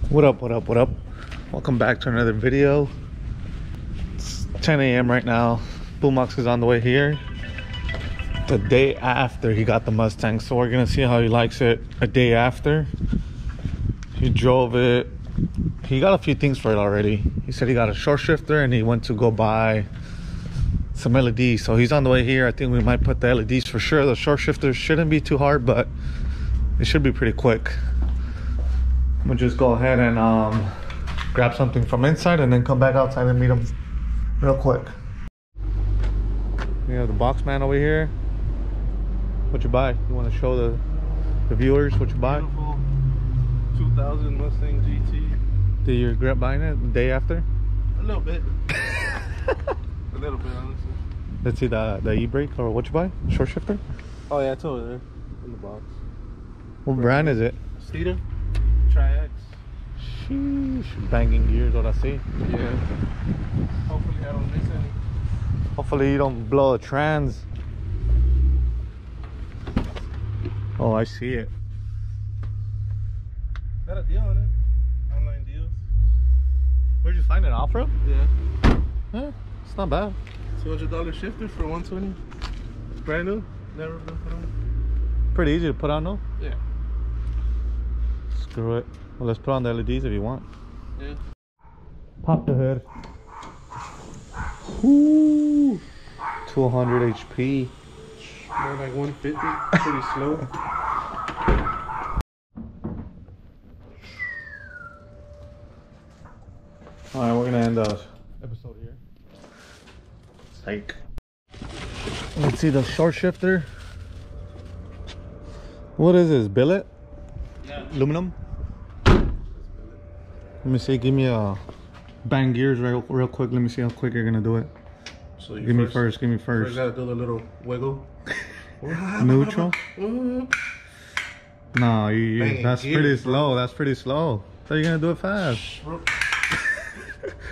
What up, what up, what up? Welcome back to another video. It's 10 a.m. right now. Boombox is on the way here. The day after he got the Mustang, so we're gonna see how he likes it a day after. He drove it. He got a few things for it already. He said he got a short shifter and he went to go buy some LEDs. So he's on the way here. I think we might put the LEDs for sure. The short shifter shouldn't be too hard, but it should be pretty quick. We'll just go ahead and grab something from inside and then come back outside and meet him real quick. We have the box man over here. What you buy? You want to show the viewers what you buy? Beautiful 2000 Mustang GT. Did you regret buying it the day after? A little bit. A little bit, honestly. Let's see the e-brake, or what you buy? Short shifter? Oh yeah, it's over there in the box. What brand is it? Cedar Tri-X. Sheesh, banging gears, what I see. Yeah. Hopefully I don't miss any. Hopefully you don't blow a trans. Oh, I see it. Got a deal on it. Online deals. Where'd you find it? Off-road? Yeah. Yeah, it's not bad. $200 shifter for $120. Brand new. Never been put on. Pretty easy to put on, though. Yeah. Screw it. Well, let's put on the LEDs if you want. Yeah. Pop the hood. Ooh, 200 HP. More like 150. Pretty slow. Alright, we're gonna end the episode here. Psych. Let's see the short shifter. What is this? Billet? Yeah. Aluminum? Let me see. Give me a bang gears real quick. Let me see how quick you're gonna do it. So Give me first. Give me First first. gotta do the little wiggle. Neutral? Ooh. No, Bang that's gears, pretty bro. slow. That's pretty slow. So you're gonna do it fast. Bro.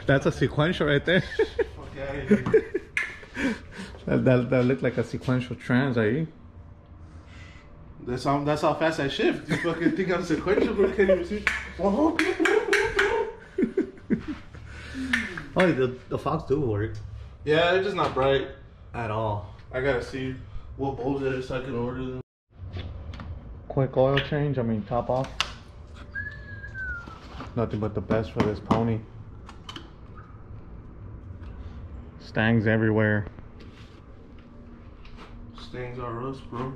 That's a sequential right there. Fuck outta here. that looked like a sequential trans, eh? That's how fast I shift. You fucking think I'm sequential, bro? Can't even see. Oh, the Fox do work. Yeah, it's just not bright At all. I gotta see what bulbs it is so I can order them. Quick oil change, I mean top off. Nothing but the best for this pony. Stangs everywhere. Stains are rust, bro.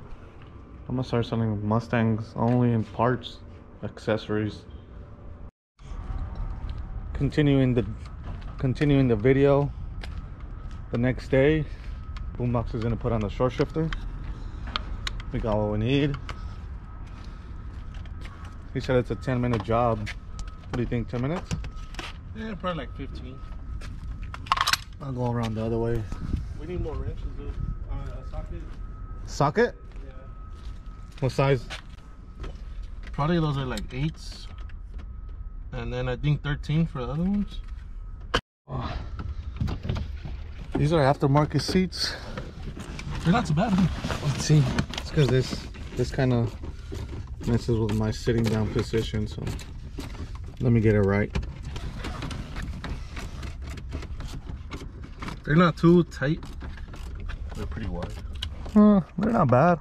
I'm gonna start selling Mustangs only in parts, accessories. Continuing the video. The next day, Boombox is gonna put on the short shifter. We got what we need. He said it's a 10-minute job. What do you think, 10 minutes? Yeah, probably like 15. I'll go around the other way. We need more wrenches, though. A socket. Socket? Yeah. What size? Probably those are like 8s. And then I think 13 for the other ones. Oh. These are aftermarket seats. They're not too bad, huh? Let's see. It's because this kind of messes with my sitting down position, so let me get it right. They're not too tight. They're pretty wide. They're not bad.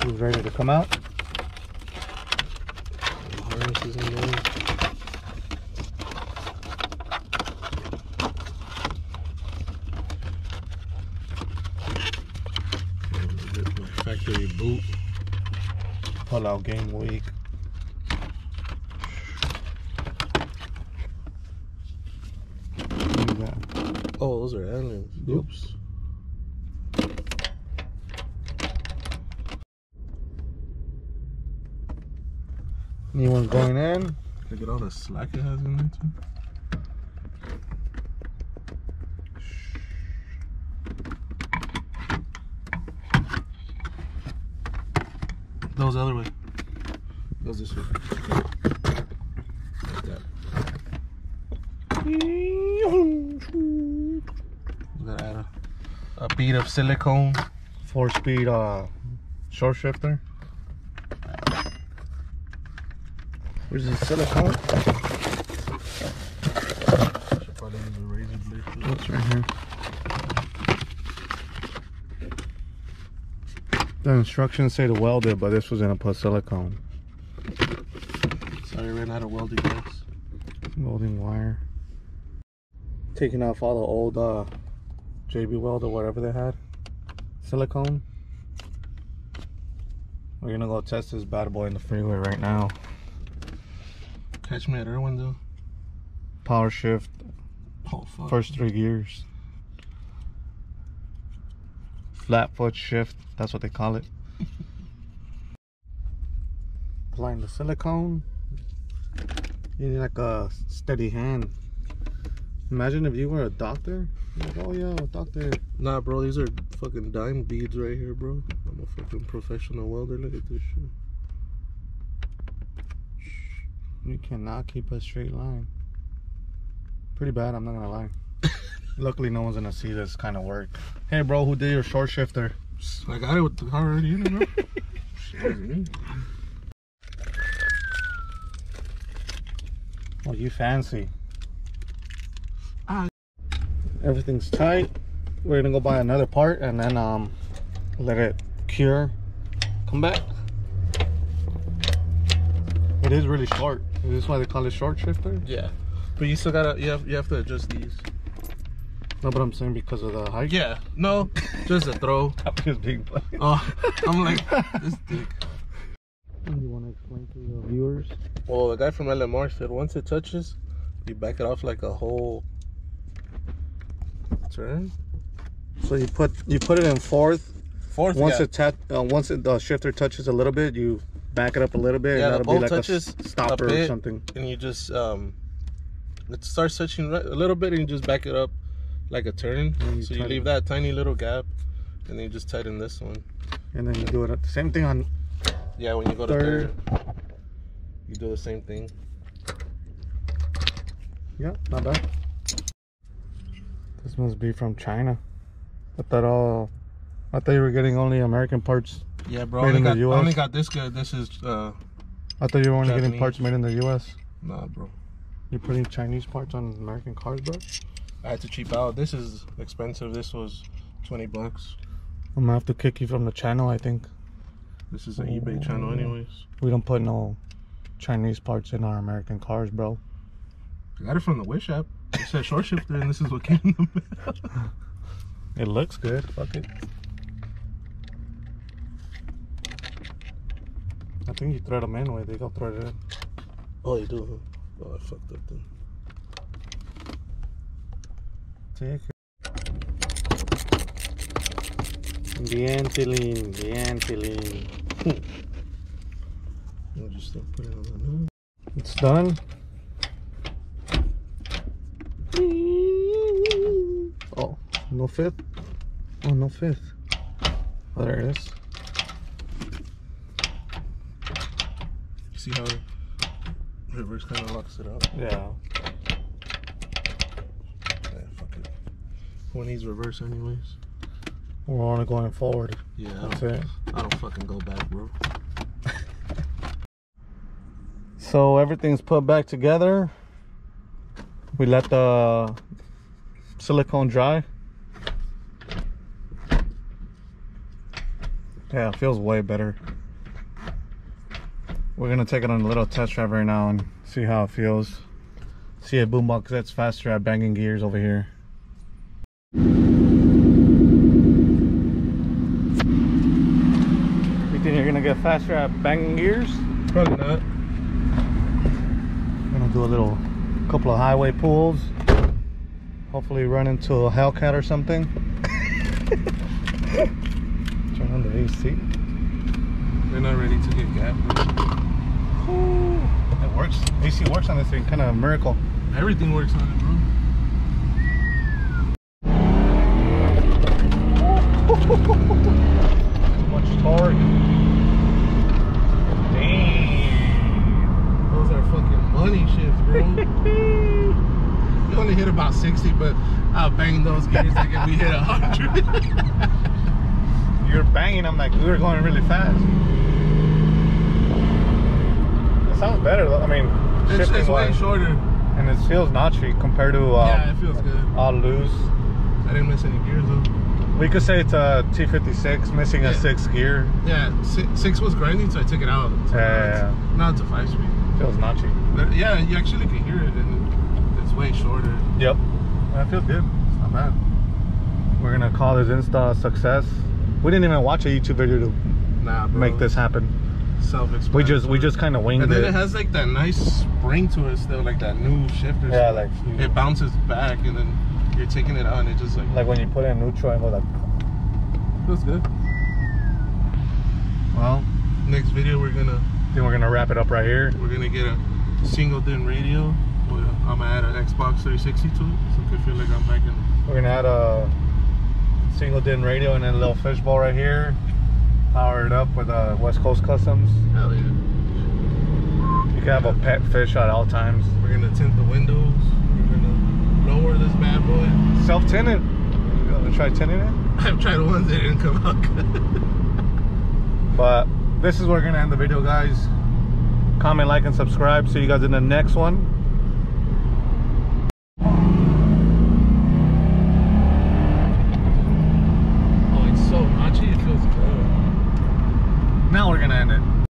Who's ready to come out? Harnesses in there. Factory boot. Pull out game week. Oh, those are aliens. Oops. New one's going in. Look at all the slack it has in there too. Those other way. Goes this way. Like that. Gotta add a bead of silicone 4-speed short shifter. Where's the silicone? Should probably use a razor blade. It's right here. The instructions say to weld it, but this was gonna put silicone. Sorry, I ran out of welding gas. Welding wire. Taking off all the old JB weld or whatever they had. Silicone. We're gonna go test this bad boy in the freeway right now. Catch me at Irwin though. Power shift. Oh fuck. First 3 gears. Flat foot shift. That's what they call it. Applying the silicone. You need like a steady hand. Imagine if you were a doctor. You're like, oh yeah, doctor. Nah, bro, these are fucking dime beads right here, bro. I'm a fucking professional welder. Look at this shit. You cannot keep a straight line. Pretty bad, I'm not gonna lie. Luckily, no one's gonna see this kind of work. Hey, bro, who did your short shifter? I got it with the car already in it, bro. Shit. Oh, you fancy. Ah. Everything's tight. We're gonna go buy another part and then let it cure. Come back. It is really short. Is this why they call it short shifter? Yeah, but you still gotta you have to adjust these. No, but I'm saying because of the height. Yeah, no, just a throw. I'm just being funny. Oh, I'm like this dick. You want to explain to the viewers? Well, the guy from LMR said once it touches, you back it off like a whole turn. So you put it in fourth. Once Once the shifter touches a little bit, you back it up a little bit. Yeah, and the that'll bolt be like touches a stopper a bit, or something. and you just it starts touching a little bit, and you just back it up like a turn. So you leave that tiny little gap, and then you just tighten this one. And then you do it the same thing on. Yeah, when you go to third, you do the same thing. Yeah, not bad. This must be from China. I thought you were getting only American parts. Yeah, bro. Made in the US. I only got this good. This is I thought you were only Japanese. getting parts made in the US. Nah, bro. You're putting Chinese parts on American cars, bro? I had to cheap out. This is expensive. This was $20. I'm gonna have to kick you from the channel, I think. This is an eBay channel anyways. We don't put no Chinese parts in our American cars, bro. I got it from the Wish app. It said short shifter, and this is what came in the mail. It looks good. Fuck it. I think you thread them in way. They go thread it in. Oh, you do, huh? Oh, I fucked up then. Take it. Bien, Tilín. Bien, Tilín. I'll just start putting it on. It's done. Oh, no fifth? Oh, no fifth. Oh, there it is. See how reverse kind of locks it up? Yeah. Yeah, fuck it. Who needs reverse anyways? We're only going forward. Yeah, That's it. I don't fucking go back, bro. So everything's put back together. We let the silicone dry. Yeah, it feels way better. We're gonna take it on a little test drive right now and see how it feels. See if boombox gets faster at banging gears over here. You think you're gonna get faster at banging gears? Probably not. Gonna do a couple of highway pulls. Hopefully run into a Hellcat or something. Turn on the AC. They're not ready to get gap. Ooh, it works. AC works on this thing. Kind of a miracle. Everything works on it, bro. Too much torque. Damn. Those are fucking money shifts, bro. You only hit about 60, but I'll bang those gears like if we hit 100. You're banging them like we were going really fast. It sounds better though. I mean, it's way shorter. And it feels notchy compared to yeah, it feels good. All loose. I didn't miss any gears though. We could say it's a T56 missing a 6th gear. Yeah, 6 was grinding, so I took it out. So now it's a 5-speed. Feels notchy. But yeah, you actually can hear it, and it's way shorter. Yep. That feels good. It's not bad. We're gonna call this install a success. We didn't even watch a YouTube video to make this happen. Self-explanatory. We just kind of winged it. And then it has like that nice spring to it still, like that new shifter. Yeah, like it bounces back, and then you're taking it out, and it just like when you put it in neutral and go like. Feels good. Well, next video we're gonna wrap it up right here. We're gonna get a single DIN radio. I'm gonna add an Xbox 360 to it, so I feel like I'm back in. We're gonna add a single DIN radio and then a little fishbowl right here. Power it up with a West Coast Customs. Hell yeah. You can have a pet fish at all times. We're gonna tint the windows. We're gonna lower this bad boy. Self-tinted. You gonna try tinting it? I've tried ones that didn't come out good. But this is where we're gonna end the video, guys. Comment, like, and subscribe. See you guys in the next one.